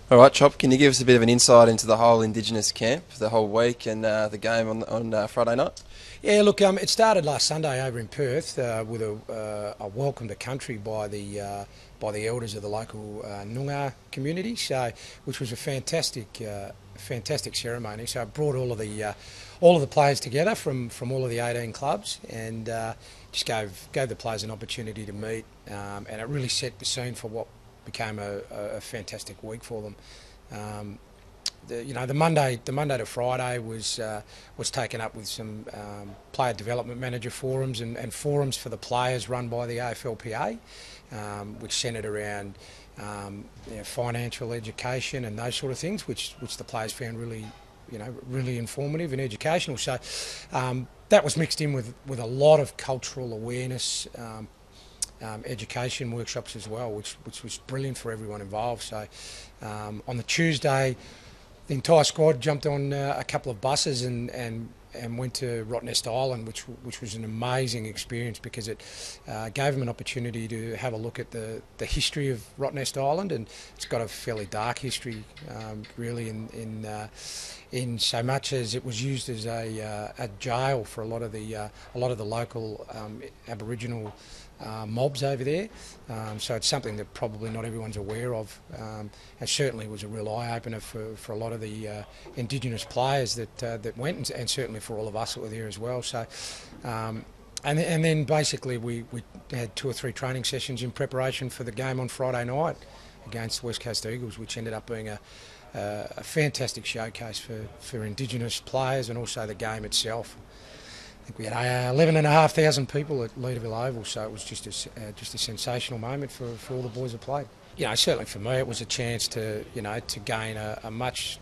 All right, Chop, can you give us a bit of an insight into the whole Indigenous camp, the whole week and the game on Friday night? Yeah, look, it started last Sunday over in Perth with a welcome to country by the elders of the local Noongar community, so which was a fantastic ceremony. So it brought all of the players together from all of the 18 clubs, and just gave the players an opportunity to meet, and it really set the scene for what became a fantastic week for them. The Monday to Friday was taken up with some player development manager forums and forums for the players run by the AFLPA, which centred around financial education and those sort of things, which the players found really informative and educational. So that was mixed in with a lot of cultural awareness. Education workshops as well, which was brilliant for everyone involved. So on the Tuesday, the entire squad jumped on a couple of buses and went to Rottnest Island, which was an amazing experience because it gave them an opportunity to have a look at the history of Rottnest Island, and it's got a fairly dark history, really, in so much as it was used as a jail for a lot of the local Aboriginal mobs over there. So it's something that probably not everyone's aware of, and certainly was a real eye-opener for a lot of the Indigenous players that went, and certainly for all of us that were there as well. So and then basically we had 2 or 3 training sessions in preparation for the game on Friday night against the West Coast Eagles, which ended up being a fantastic showcase for Indigenous players and also the game itself. I think we had 11,500 people at Leederville Oval, so it was just a sensational moment for all the boys that played. Certainly for me, it was a chance to gain a much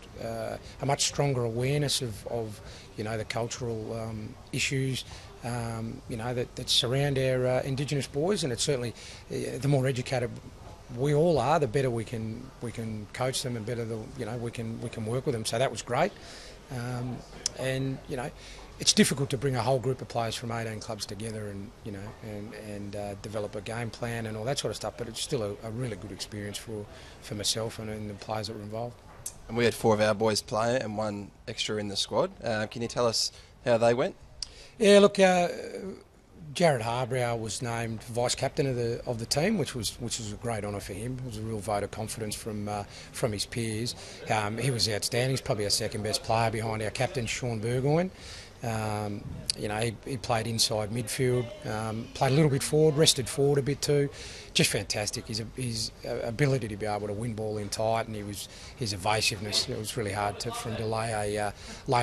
stronger awareness of the cultural issues that surround our Indigenous boys, and it's certainly the more educated we all are, the better we can coach them, and better we can work with them. So that was great, and it's difficult to bring a whole group of players from 18 clubs together and develop a game plan and all that sort of stuff. But it's still a really good experience for myself and the players that were involved. And we had 4 of our boys play and 1 extra in the squad. Can you tell us how they went? Yeah, look, Jared Harbrow was named vice captain of the team, which was a great honour for him. It was a real vote of confidence from his peers. He was outstanding. He's probably our second best player behind our captain Sean Burgoyne. He played inside midfield, played a little bit forward, rested forward a bit too. Just fantastic. His ability to be able to win ball in tight, and his evasiveness. It was really hard for him to lay a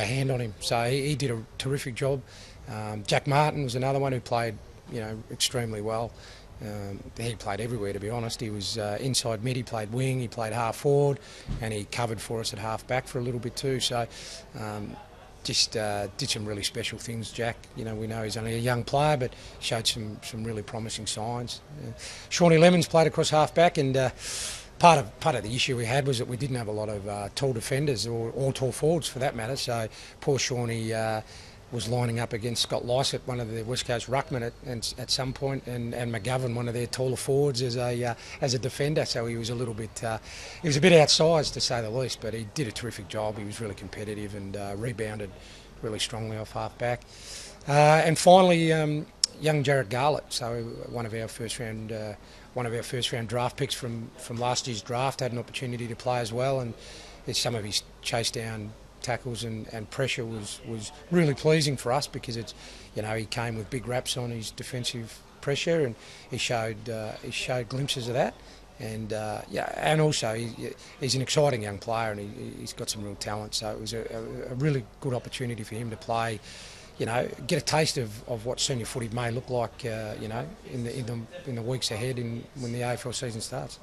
hand on him. So he did a terrific job. Jack Martin was another one who played extremely well. He played everywhere, to be honest. He was inside mid, he played wing, he played half forward, and he covered for us at half back for a little bit too. So just did some really special things, Jack. We know he's only a young player, but showed some really promising signs. Shawnee Lemons played across half back, and part of the issue we had was that we didn't have a lot of tall defenders or tall forwards for that matter. So poor Shawnee was lining up against Scott Lysett, one of the West Coast ruckmen at some point, and McGovern, one of their taller forwards, as a defender. So he was a little bit outsized, to say the least, but he did a terrific job. He was really competitive and rebounded really strongly off half back. And finally, young Jared Garlett, so one of our first round draft picks from last year's draft, had an opportunity to play as well, and some of his chase down tackles and pressure was really pleasing for us, because he came with big raps on his defensive pressure, and he showed glimpses of that, and and also he's an exciting young player, and he's got some real talent. So it was a really good opportunity for him to play, get a taste of what senior footy may look like, in the weeks ahead when the AFL season starts.